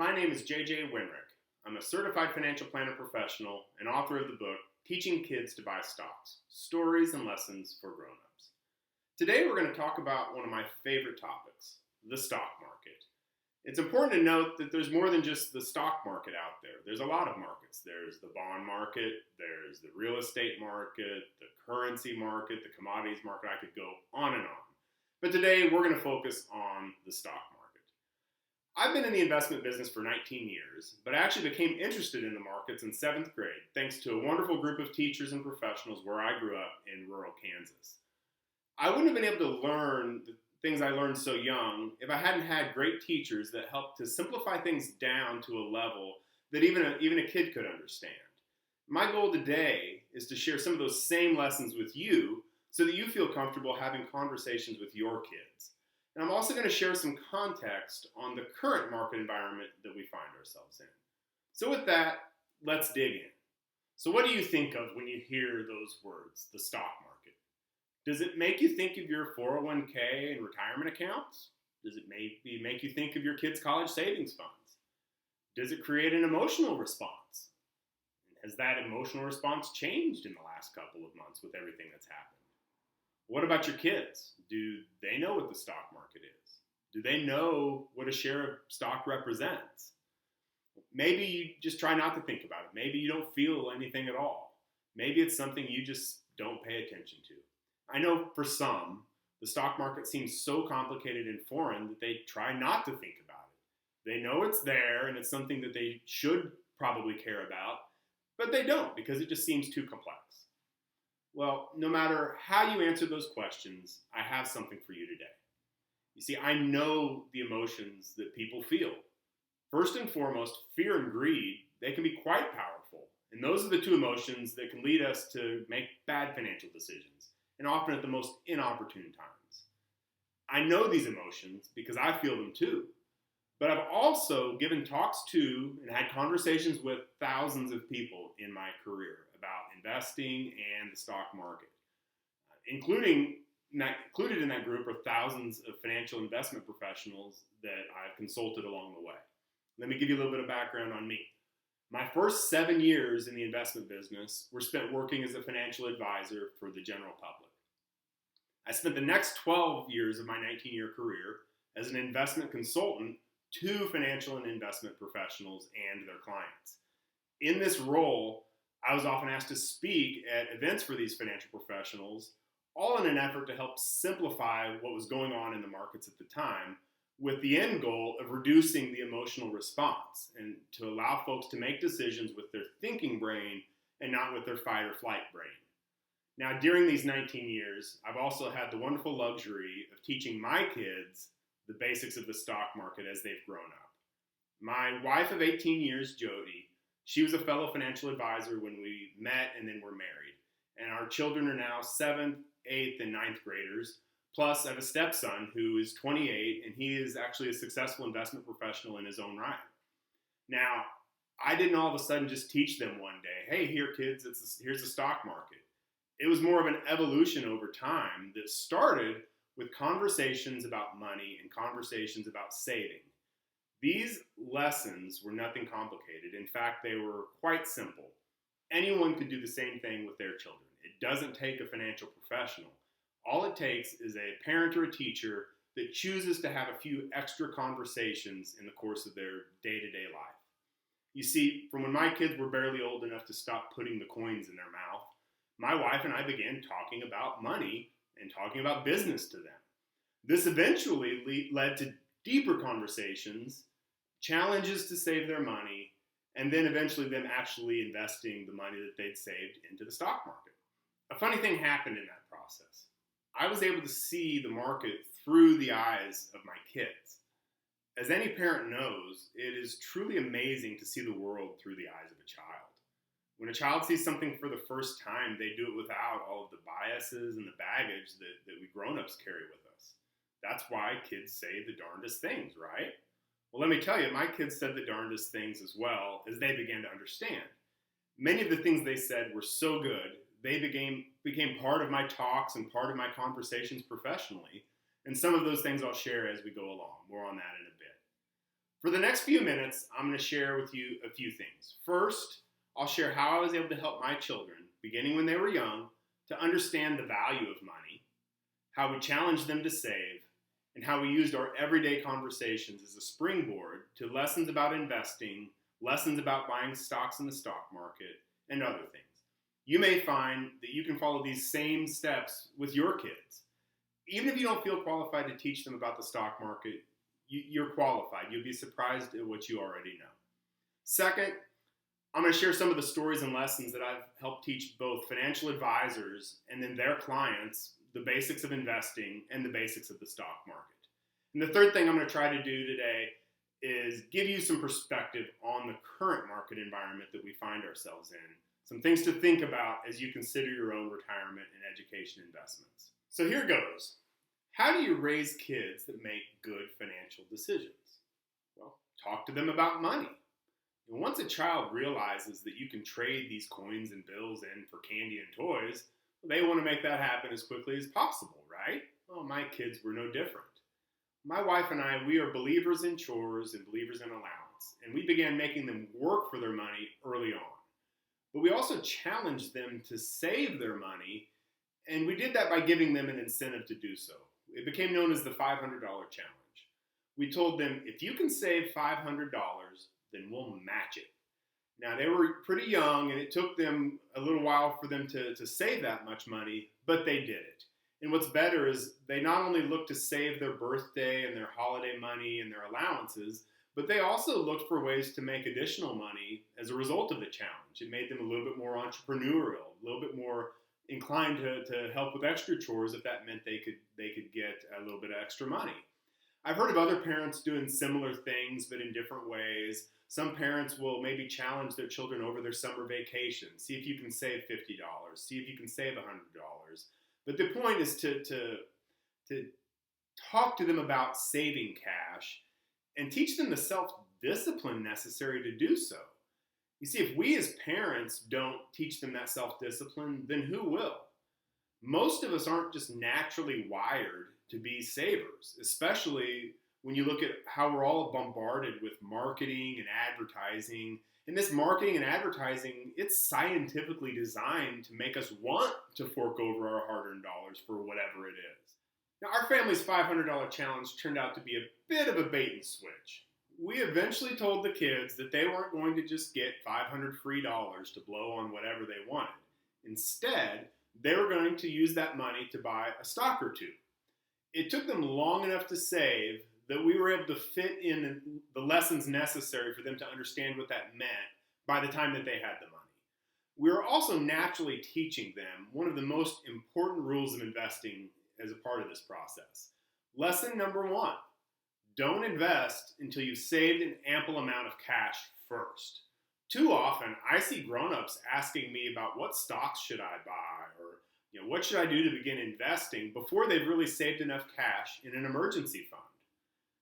My name is Wenrich. I'm a certified financial planner professional and author of the book, Teaching Kids to Buy Stocks, Stories and Lessons for Grown-ups. Today we're going to talk about one of my favorite topics, the stock market. It's important to note that there's more than just the stock market out there. There's a lot of markets. There's the bond market, there's the real estate market, the currency market, the commodities market. I could go on and on. But today we're going to focus on the stock market. I've been in the investment business for 19 years, but I actually became interested in the markets in 7th grade thanks to a wonderful group of teachers and professionals where I grew up in rural Kansas. I wouldn't have been able to learn the things I learned so young if I hadn't had great teachers that helped to simplify things down to a level that even a kid could understand. My goal today is to share some of those same lessons with you so that you feel comfortable having conversations with your kids. And I'm also going to share some context on the current market environment that we find ourselves in. So with that, let's dig in. So what do you think of when you hear those words, the stock market? Does it make you think of your 401k and retirement accounts? Does it maybe make you think of your kids' college savings funds? Does it create an emotional response? Has that emotional response changed in the last couple of months with everything that's happened? What about your kids? Do they know what the stock market is? Do they know what a share of stock represents? Maybe you just try not to think about it. Maybe you don't feel anything at all. Maybe it's something you just don't pay attention to. I know for some, the stock market seems so complicated and foreign that they try not to think about it. They know it's there and it's something that they should probably care about, but they don't because it just seems too complex. Well, no matter how you answer those questions, I have something for you today. You see, I know the emotions that people feel. First and foremost, fear and greed, they can be quite powerful. And those are the two emotions that can lead us to make bad financial decisions, and often at the most inopportune times. I know these emotions because I feel them too. But I've also given talks to and had conversations with thousands of people in my career about investing and the stock market. Included in that group are thousands of financial investment professionals that I've consulted along the way. Let me give you a little bit of background on me. My first 7 years in the investment business were spent working as a financial advisor for the general public. I spent the next 12 years of my 19-year career as an investment consultant to financial and investment professionals and their clients. In this role, I was often asked to speak at events for these financial professionals, all in an effort to help simplify what was going on in the markets at the time, with the end goal of reducing the emotional response and to allow folks to make decisions with their thinking brain and not with their fight or flight brain. Now, during these 19 years, I've also had the wonderful luxury of teaching my kids the basics of the stock market as they've grown up. My wife of 18 years, Jody, she was a fellow financial advisor when we met and then were married. And our children are now 7th, 8th, and 9th graders. Plus, I have a stepson who is 28, and he is actually a successful investment professional in his own right. Now, I didn't all of a sudden just teach them one day, hey, here kids, here's the stock market. It was more of an evolution over time that started with conversations about money and conversations about saving. These lessons were nothing complicated. In fact, they were quite simple. Anyone could do the same thing with their children. It doesn't take a financial professional. All it takes is a parent or a teacher that chooses to have a few extra conversations in the course of their day-to-day life. You see, from when my kids were barely old enough to stop putting the coins in their mouth, my wife and I began talking about money and talking about business to them. This eventually led to deeper conversations, challenges to save their money, and then eventually them actually investing the money that they'd saved into the stock market. A funny thing happened in that process. I was able to see the market through the eyes of my kids. As any parent knows, it is truly amazing to see the world through the eyes of a child. When a child sees something for the first time, they do it without all of the biases and the baggage that we grown-ups carry with us. That's why kids say the darndest things, right? Well, let me tell you, my kids said the darndest things as well as they began to understand. Many of the things they said were so good, they became part of my talks and part of my conversations professionally. And some of those things I'll share as we go along. More on that in a bit. For the next few minutes, I'm going to share with you a few things. First, I'll share how I was able to help my children, beginning when they were young, to understand the value of money, how we challenged them to save, and how we used our everyday conversations as a springboard to lessons about investing, lessons about buying stocks in the stock market, and other things. You may find that you can follow these same steps with your kids. Even if you don't feel qualified to teach them about the stock market, you're qualified. You'll be surprised at what you already know. Second, I'm going to share some of the stories and lessons that I've helped teach both financial advisors and then their clients the basics of investing and the basics of the stock market. And the third thing I'm going to try to do today is give you some perspective on the current market environment that we find ourselves in. Some things to think about as you consider your own retirement and education investments. So here goes. How do you raise kids that make good financial decisions? Well, talk to them about money. And once a child realizes that you can trade these coins and bills in for candy and toys, they want to make that happen as quickly as possible, right? Well, my kids were no different. My wife and I, we are believers in chores and believers in allowance, and we began making them work for their money early on. But we also challenged them to save their money, and we did that by giving them an incentive to do so. It became known as the $500 challenge. We told them, if you can save $500, then we'll match it. Now, they were pretty young, and it took them a little while for them to save that much money, but they did it. And what's better is they not only looked to save their birthday and their holiday money and their allowances, but they also looked for ways to make additional money as a result of the challenge. It made them a little bit more entrepreneurial, a little bit more inclined to help with extra chores if that meant they could get a little bit of extra money. I've heard of other parents doing similar things, but in different ways. Some parents will maybe challenge their children over their summer vacation. See if you can save $50. See if you can save $100. But the point is to talk to them about saving cash and teach them the self-discipline necessary to do so. You see, if we as parents don't teach them that self-discipline, then who will? Most of us aren't just naturally wired to be savers, especially when you look at how we're all bombarded with marketing and advertising. And this marketing and advertising, it's scientifically designed to make us want to fork over our hard-earned dollars for whatever it is. Now, our family's $500 challenge turned out to be a bit of a bait and switch. We eventually told the kids that they weren't going to just get $500 free dollars to blow on whatever they wanted. Instead, they were going to use that money to buy a stock or two. It took them long enough to save that we were able to fit in the lessons necessary for them to understand what that meant by the time that they had the money. We were also naturally teaching them one of the most important rules of investing as a part of this process. Lesson number 1, don't invest until you've saved an ample amount of cash first. Too often, I see grown-ups asking me about what stocks should I buy or what should I do to begin investing before they've really saved enough cash in an emergency fund.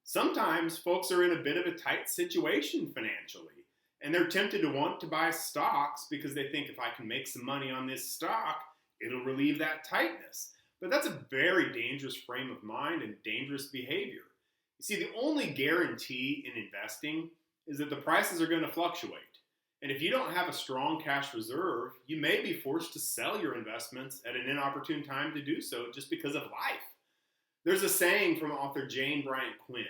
Sometimes folks are in a bit of a tight situation financially, and they're tempted to want to buy stocks because they think if I can make some money on this stock, it'll relieve that tightness. But that's a very dangerous frame of mind and dangerous behavior. You see, the only guarantee in investing is that the prices are going to fluctuate. And if you don't have a strong cash reserve, you may be forced to sell your investments at an inopportune time to do so just because of life. There's a saying from author Jane Bryant Quinn: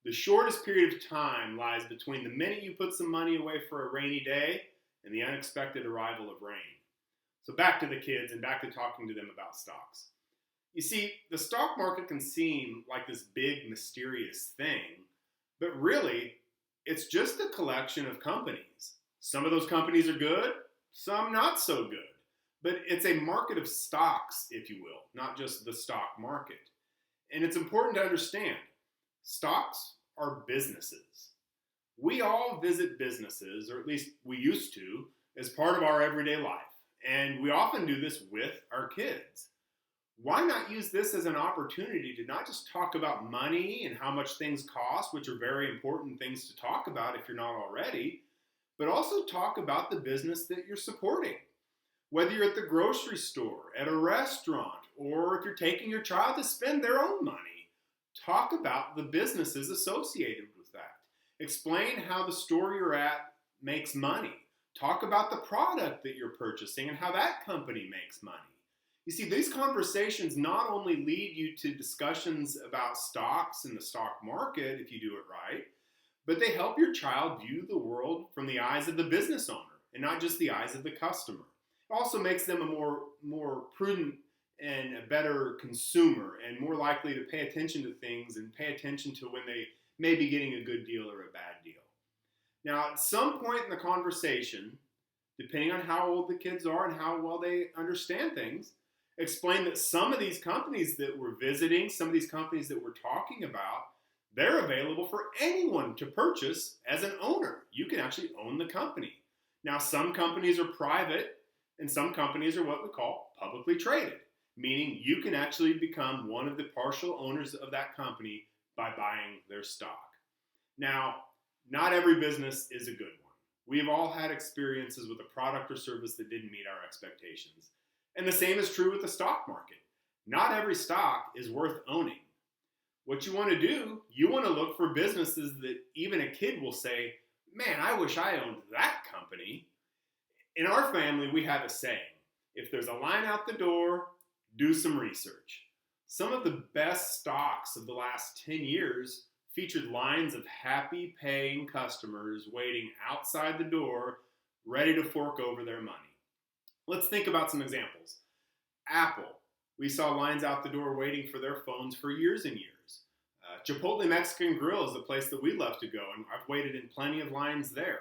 the shortest period of time lies between the minute you put some money away for a rainy day and the unexpected arrival of rain. So back to the kids and back to talking to them about stocks. You see, the stock market can seem like this big, mysterious thing, but really, it's just a collection of companies. Some of those companies are good, some not so good. But it's a market of stocks, if you will, not just the stock market. And it's important to understand, stocks are businesses. We all visit businesses, or at least we used to, as part of our everyday life. And we often do this with our kids. Why not use this as an opportunity to not just talk about money and how much things cost, which are very important things to talk about if you're not already, but also talk about the business that you're supporting. Whether you're at the grocery store, at a restaurant, or if you're taking your child to spend their own money, talk about the businesses associated with that. Explain how the store you're at makes money. Talk about the product that you're purchasing and how that company makes money. You see, these conversations not only lead you to discussions about stocks and the stock market, if you do it right, but they help your child view the world from the eyes of the business owner and not just the eyes of the customer. It also makes them a more prudent and a better consumer and more likely to pay attention to things and pay attention to when they may be getting a good deal or a bad deal. Now, at some point in the conversation, depending on how old the kids are and how well they understand things, explain that some of these companies that we're visiting, some of these companies that we're talking about, they're available for anyone to purchase as an owner. You can actually own the company. Now, some companies are private and some companies are what we call publicly traded, meaning you can actually become one of the partial owners of that company by buying their stock. Now, not every business is a good one. We've all had experiences with a product or service that didn't meet our expectations. And the same is true with the stock market. Not every stock is worth owning. What you want to do, you want to look for businesses that even a kid will say, man, I wish I owned that company. In our family, we have a saying, if there's a line out the door, do some research. Some of the best stocks of the last 10 years featured lines of happy paying customers waiting outside the door, ready to fork over their money. Let's think about some examples. Apple, we saw lines out the door waiting for their phones for years and years. Chipotle Mexican Grill is the place that we love to go, and I've waited in plenty of lines there.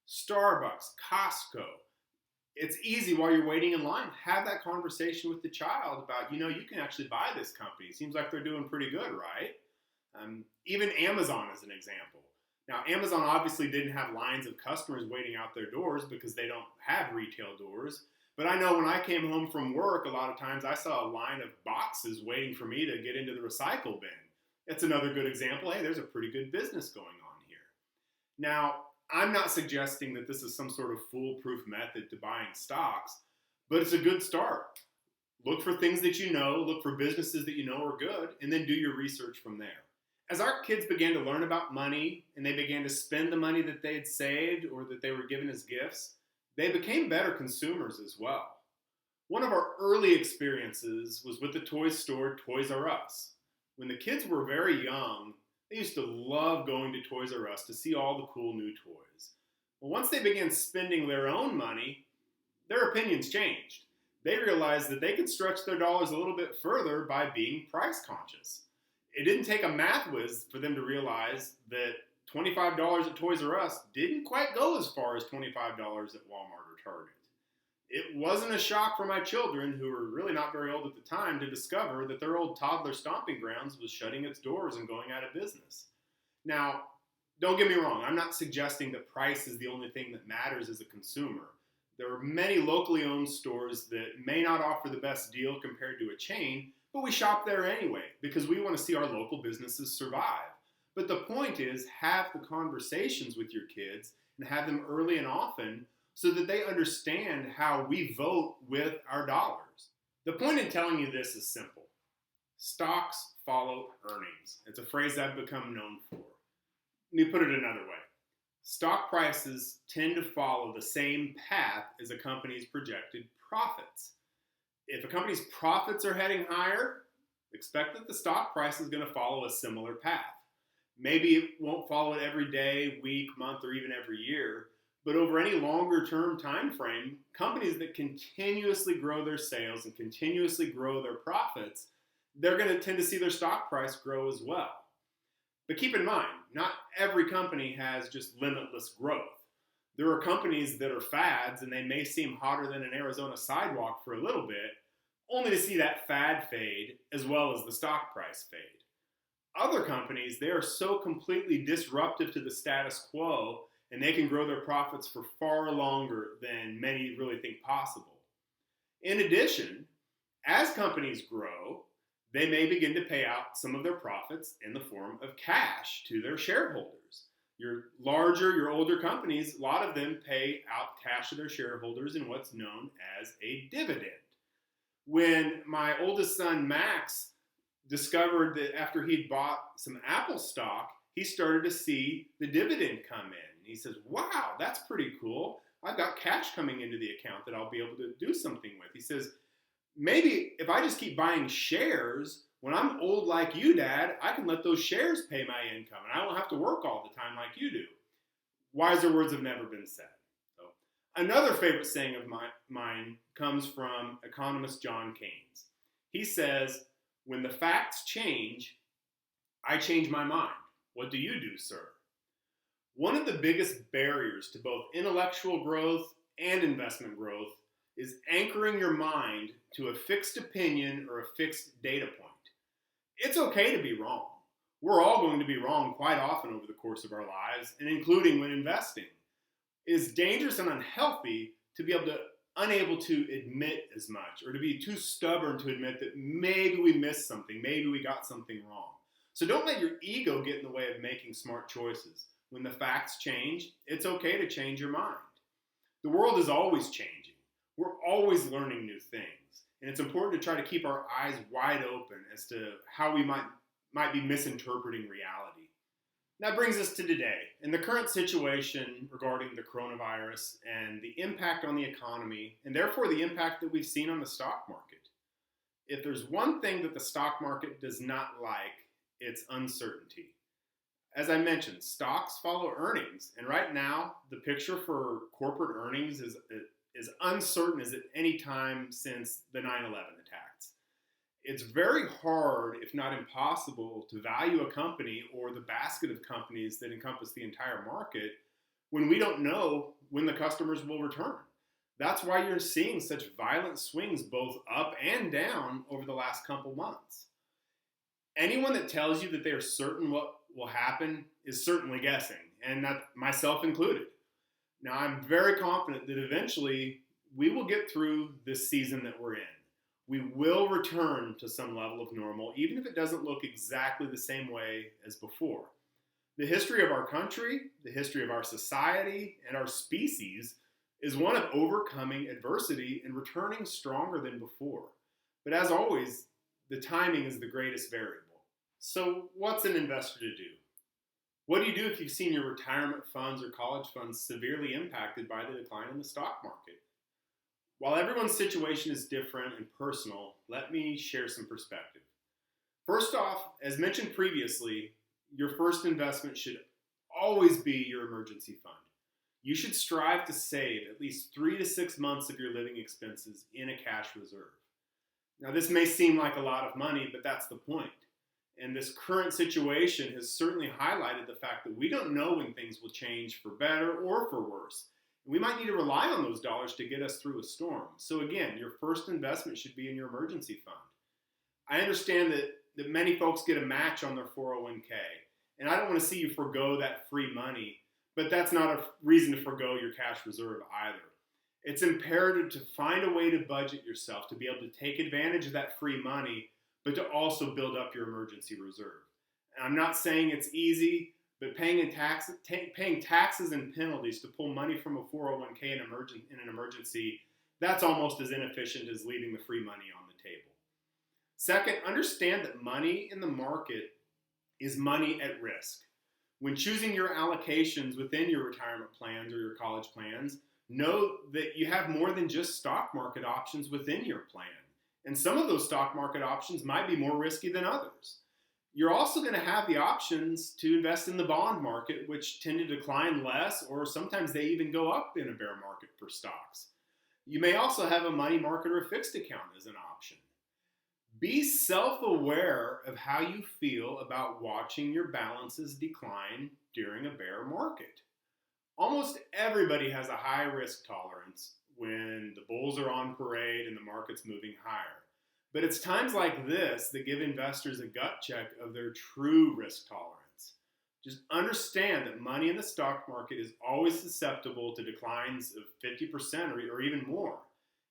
Starbucks, Costco. It's easy while you're waiting in line, have that conversation with the child about, you can actually buy this company. It seems like they're doing pretty good, right? Even Amazon is an example. Now, Amazon obviously didn't have lines of customers waiting out their doors because they don't have retail doors. But I know when I came home from work, a lot of times I saw a line of boxes waiting for me to get into the recycle bin. It's another good example. Hey, there's a pretty good business going on here. Now, I'm not suggesting that this is some sort of foolproof method to buying stocks, but it's a good start. Look for things that you know, look for businesses that you know are good, and then do your research from there. As our kids began to learn about money and they began to spend the money that they had saved or that they were given as gifts, they became better consumers as well. One of our early experiences was with the toy store Toys R Us. When the kids were very young, they used to love going to Toys R Us to see all the cool new toys. Well, once they began spending their own money, their opinions changed. They realized that they could stretch their dollars a little bit further by being price conscious. It didn't take a math whiz for them to realize that $25 at Toys R Us didn't quite go as far as $25 at Walmart or Target. It wasn't a shock for my children, who were really not very old at the time, to discover that their old toddler stomping grounds was shutting its doors and going out of business. Now, don't get me wrong, I'm not suggesting that price is the only thing that matters as a consumer. There are many locally owned stores that may not offer the best deal compared to a chain, but we shop there anyway because we want to see our local businesses survive. But the point is, have the conversations with your kids and have them early and often so that they understand how we vote with our dollars. The point in telling you this is simple. Stocks follow earnings. It's a phrase I've become known for. Let me put it another way. Stock prices tend to follow the same path as a company's projected profits. If a company's profits are heading higher, expect that the stock price is going to follow a similar path. Maybe it won't follow it every day, week, month, or even every year, but over any longer term time frame, companies that continuously grow their sales and continuously grow their profits, they're going to tend to see their stock price grow as well. But keep in mind, not every company has just limitless growth. There are companies that are fads and they may seem hotter than an Arizona sidewalk for a little bit, only to see that fad fade as well as the stock price fade. Other companies, they are so completely disruptive to the status quo and they can grow their profits for far longer than many really think possible. In addition, as companies grow, they may begin to pay out some of their profits in the form of cash to their shareholders. Your larger, your older companies, a lot of them pay out cash to their shareholders in what's known as a dividend. When my oldest son, Max, discovered that after he'd bought some Apple stock, he started to see the dividend come in. And he says, wow, that's pretty cool. I've got cash coming into the account that I'll be able to do something with. He says, maybe if I just keep buying shares, when I'm old like you, Dad, I can let those shares pay my income and I won't have to work all the time like you do. Wiser words have never been said. So, another favorite saying of mine comes from economist John Keynes. He says, when the facts change, I change my mind. What do you do, sir? One of the biggest barriers to both intellectual growth and investment growth is anchoring your mind to a fixed opinion or a fixed data point. It's okay to be wrong. We're all going to be wrong quite often over the course of our lives, and including when investing. It is dangerous and unhealthy to be unable to admit as much, or to be too stubborn to admit that maybe we missed something, maybe we got something wrong. So don't let your ego get in the way of making smart choices. When the facts change, it's okay to change your mind. The world is always changing. We're always learning new things. And it's important to try to keep our eyes wide open as to how we might be misinterpreting reality. That brings us to today, and the current situation regarding the coronavirus and the impact on the economy, and therefore the impact that we've seen on the stock market. If there's one thing that the stock market does not like, it's uncertainty. As I mentioned, stocks follow earnings, and right now the picture for corporate earnings is uncertain as at any time since the 9/11 attacks. It's very hard, if not impossible, to value a company or the basket of companies that encompass the entire market when we don't know when the customers will return. That's why you're seeing such violent swings both up and down over the last couple months. Anyone that tells you that they are certain what will happen is certainly guessing, and that myself included. Now, I'm very confident that eventually we will get through this season that we're in. We will return to some level of normal, even if it doesn't look exactly the same way as before. The history of our country, the history of our society, and our species is one of overcoming adversity and returning stronger than before. But as always, the timing is the greatest variable. So what's an investor to do? What do you do if you've seen your retirement funds or college funds severely impacted by the decline in the stock market? While everyone's situation is different and personal, let me share some perspective. First off, as mentioned previously, your first investment should always be your emergency fund. You should strive to save at least 3 to 6 months of your living expenses in a cash reserve. Now, this may seem like a lot of money, but that's the point. And this current situation has certainly highlighted the fact that we don't know when things will change for better or for worse. And we might need to rely on those dollars to get us through a storm. So again, your first investment should be in your emergency fund. I understand that many folks get a match on their 401k. And I don't want to see you forgo that free money, but that's not a reason to forgo your cash reserve either. It's imperative to find a way to budget yourself to be able to take advantage of that free money, but to also build up your emergency reserve. And I'm not saying it's easy, but paying taxes and penalties to pull money from a 401k in an emergency, that's almost as inefficient as leaving the free money on the table. Second, understand that money in the market is money at risk. When choosing your allocations within your retirement plans or your college plans, know that you have more than just stock market options within your plan. And some of those stock market options might be more risky than others. You're also going to have the options to invest in the bond market, which tend to decline less, or sometimes they even go up in a bear market for stocks. You may also have a money market or a fixed account as an option. Be self-aware of how you feel about watching your balances decline during a bear market. Almost everybody has a high risk tolerance when the bulls are on parade and the market's moving higher. But it's times like this that give investors a gut check of their true risk tolerance. Just understand that money in the stock market is always susceptible to declines of 50% or even more.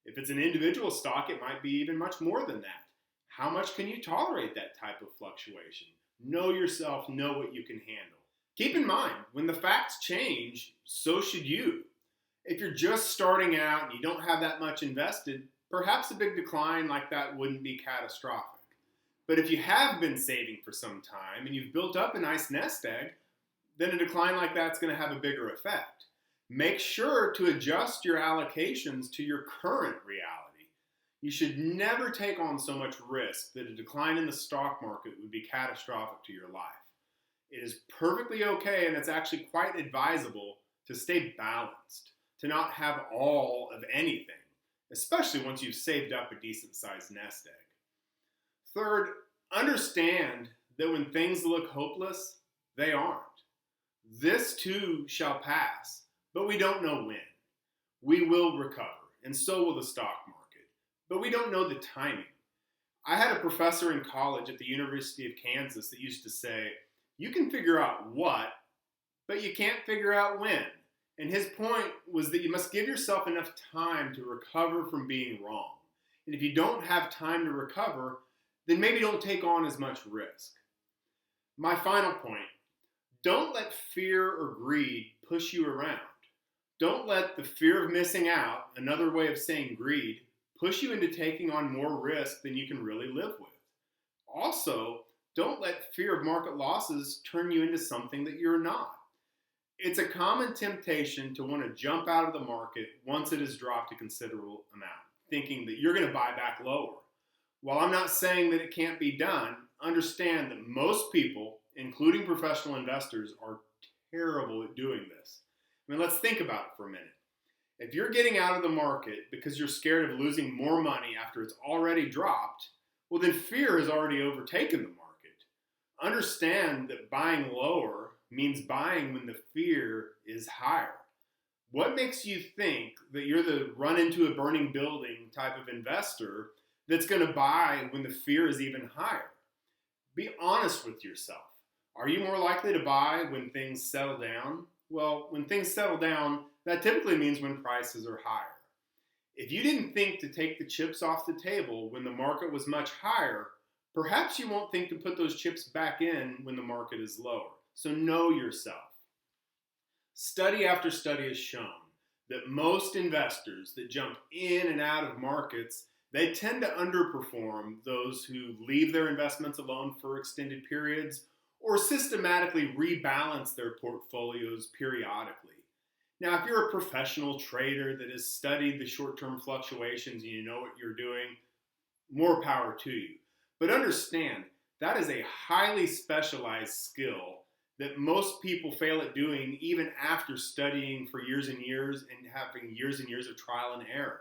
If it's an individual stock, it might be even much more than that. How much can you tolerate that type of fluctuation? Know yourself, know what you can handle. Keep in mind, when the facts change, so should you. If you're just starting out and you don't have that much invested, perhaps a big decline like that wouldn't be catastrophic. But if you have been saving for some time and you've built up a nice nest egg, then a decline like that's going to have a bigger effect. Make sure to adjust your allocations to your current reality. You should never take on so much risk that a decline in the stock market would be catastrophic to your life. It is perfectly okay, and it's actually quite advisable to stay balanced, to not have all of anything, especially once you've saved up a decent-sized nest egg. Third, understand that when things look hopeless, they aren't. This too shall pass, but we don't know when. We will recover, and so will the stock market, but we don't know the timing. I had a professor in college at the University of Kansas that used to say, you can figure out what, but you can't figure out when. And his point was that you must give yourself enough time to recover from being wrong. And if you don't have time to recover, then maybe don't take on as much risk. My final point, don't let fear or greed push you around. Don't let the fear of missing out, another way of saying greed, push you into taking on more risk than you can really live with. Also, don't let fear of market losses turn you into something that you're not. It's a common temptation to want to jump out of the market once it has dropped a considerable amount, thinking that you're going to buy back lower. While I'm not saying that it can't be done, understand that most people, including professional investors, are terrible at doing this. I mean, let's think about it for a minute. If you're getting out of the market because you're scared of losing more money after it's already dropped, well, then fear has already overtaken the market. Understand that buying lower means buying when the fear is higher. What makes you think that you're the run into a burning building type of investor that's going to buy when the fear is even higher? Be honest with yourself. Are you more likely to buy when things settle down? Well, when things settle down, that typically means when prices are higher. If you didn't think to take the chips off the table when the market was much higher, perhaps you won't think to put those chips back in when the market is lower. So know yourself. Study after study has shown that most investors that jump in and out of markets, they tend to underperform those who leave their investments alone for extended periods or systematically rebalance their portfolios periodically. Now, if you're a professional trader that has studied the short-term fluctuations and you know what you're doing, more power to you. But understand, that is a highly specialized skill that most people fail at doing even after studying for years and years and having years and years of trial and error.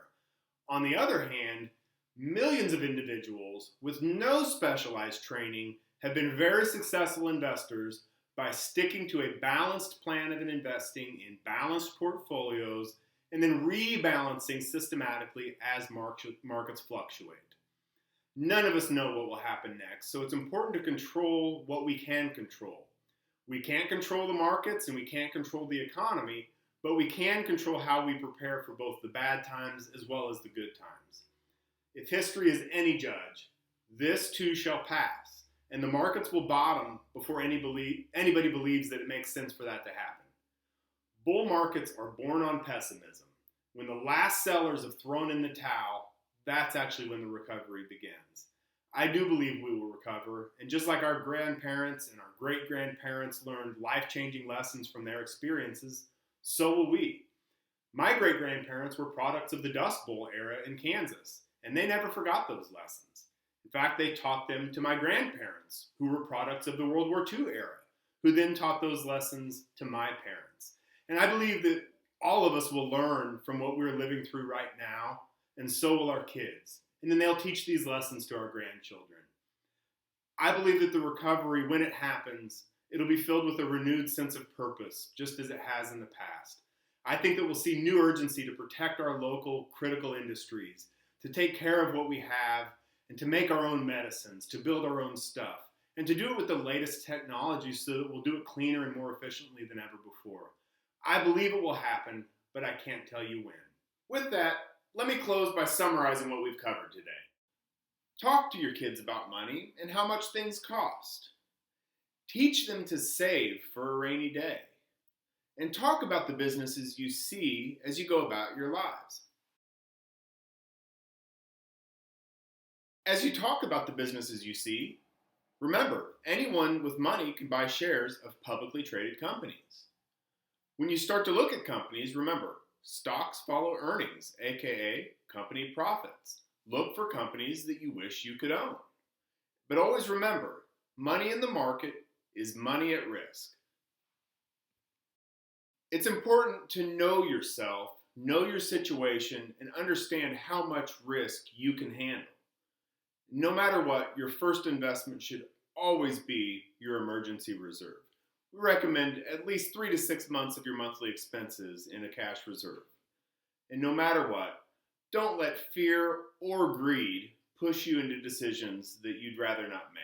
On the other hand, millions of individuals with no specialized training have been very successful investors by sticking to a balanced plan of investing in balanced portfolios and then rebalancing systematically as markets fluctuate. None of us know what will happen next, so it's important to control what we can control. We can't control the markets and we can't control the economy, but we can control how we prepare for both the bad times as well as the good times. If history is any judge, this too shall pass, and the markets will bottom before anybody believes that it makes sense for that to happen. Bull markets are born on pessimism. When the last sellers have thrown in the towel, that's actually when the recovery begins. I do believe we will recover, and just like our grandparents and our great-grandparents learned life-changing lessons from their experiences, so will we. My great-grandparents were products of the Dust Bowl era in Kansas, and they never forgot those lessons. In fact, they taught them to my grandparents, who were products of the World War II era, who then taught those lessons to my parents. And I believe that all of us will learn from what we're living through right now, and so will our kids. And then they'll teach these lessons to our grandchildren. I believe that the recovery, when it happens, it'll be filled with a renewed sense of purpose, just as it has in the past. I think that we'll see new urgency to protect our local critical industries, to take care of what we have, and to make our own medicines, to build our own stuff, and to do it with the latest technology so that we'll do it cleaner and more efficiently than ever before. I believe it will happen, but I can't tell you when. With that, let me close by summarizing what we've covered today. Talk to your kids about money and how much things cost. Teach them to save for a rainy day. And talk about the businesses you see as you go about your lives. As you talk about the businesses you see, remember, anyone with money can buy shares of publicly traded companies. When you start to look at companies, remember, stocks follow earnings, aka company profits. Look for companies that you wish you could own. But always remember, money in the market is money at risk. It's important to know yourself, know your situation, and understand how much risk you can handle. No matter what, your first investment should always be your emergency reserve. We recommend at least 3 to 6 months of your monthly expenses in a cash reserve. And no matter what, don't let fear or greed push you into decisions that you'd rather not make.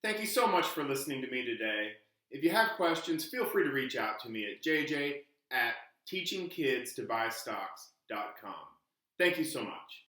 Thank you so much for listening to me today. If you have questions, feel free to reach out to me at jj@teachingkidstobustocks.com. Thank you so much.